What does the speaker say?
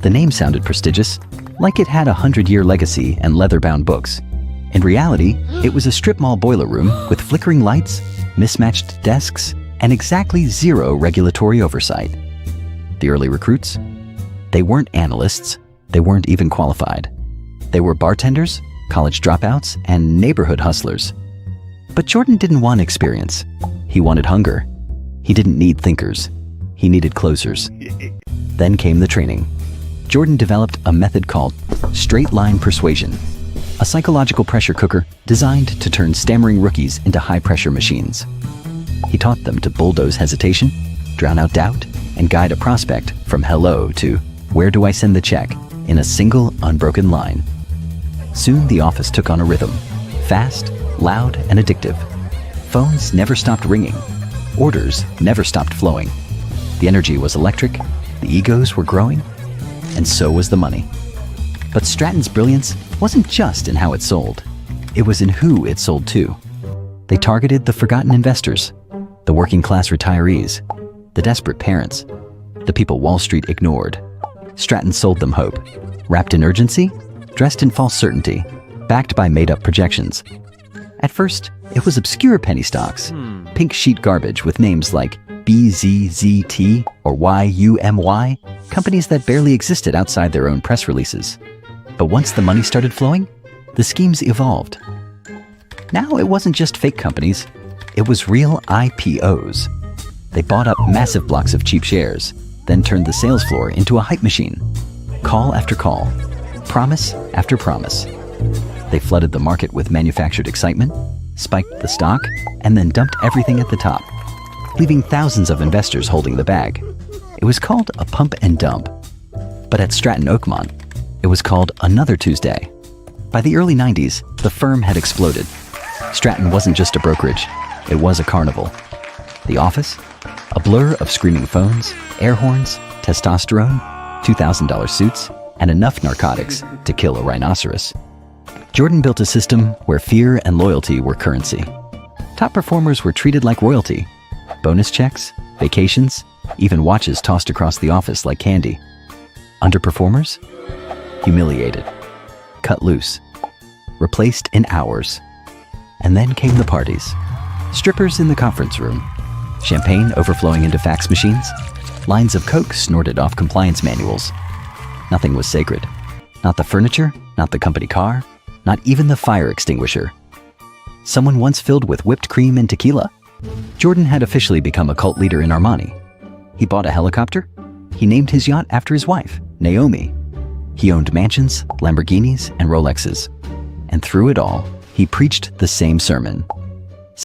The name sounded prestigious, like it had a 100-year legacy and leather-bound books. In reality, it was a strip mall boiler room with flickering lights, mismatched desks, and exactly zero regulatory oversight. The early recruits? They weren't analysts. They weren't even qualified. They were bartenders, college dropouts, and neighborhood hustlers. But Jordan didn't want experience. He wanted hunger. He didn't need thinkers. He needed closers. Then came the training. Jordan developed a method called straight-line persuasion, a psychological pressure cooker designed to turn stammering rookies into high-pressure machines. He taught them to bulldoze hesitation, drown out doubt, and guide a prospect from hello to where do I send the check in a single, unbroken line. Soon the office took on a rhythm, fast, loud, and addictive. Phones never stopped ringing. Orders never stopped flowing. The energy was electric, the egos were growing, and so was the money. But Stratton's brilliance wasn't just in how it sold. It was in who it sold to. They targeted the forgotten investors, the working-class retirees, the desperate parents, the people Wall Street ignored. Stratton sold them hope, wrapped in urgency, dressed in false certainty, backed by made-up projections. At first, it was obscure penny stocks, pink sheet garbage with names like BZZT or YUMY, companies that barely existed outside their own press releases. But once the money started flowing, the schemes evolved. Now it wasn't just fake companies, it was real IPOs. They bought up massive blocks of cheap shares, then turned the sales floor into a hype machine. Call after call, promise after promise. They flooded the market with manufactured excitement, spiked the stock, and then dumped everything at the top, leaving thousands of investors holding the bag. It was called a pump and dump. But at Stratton Oakmont, it was called Another Tuesday. By the early 90s, the firm had exploded. Stratton wasn't just a brokerage, it was a carnival. The office? A blur of screaming phones, air horns, testosterone, $2,000 suits, and enough narcotics to kill a rhinoceros. Jordan built a system where fear and loyalty were currency. Top performers were treated like royalty. Bonus checks, vacations, even watches tossed across the office like candy. Underperformers? Humiliated, cut loose, replaced in hours. And then came the parties. Strippers in the conference room, champagne overflowing into fax machines, lines of coke snorted off compliance manuals. Nothing was sacred. Not the furniture, not the company car, not even the fire extinguisher. Someone once filled with whipped cream and tequila? Jordan had officially become a cult leader in Armani. He bought a helicopter. He named his yacht after his wife, Naomi. He owned mansions, Lamborghinis, and Rolexes. And through it all, he preached the same sermon.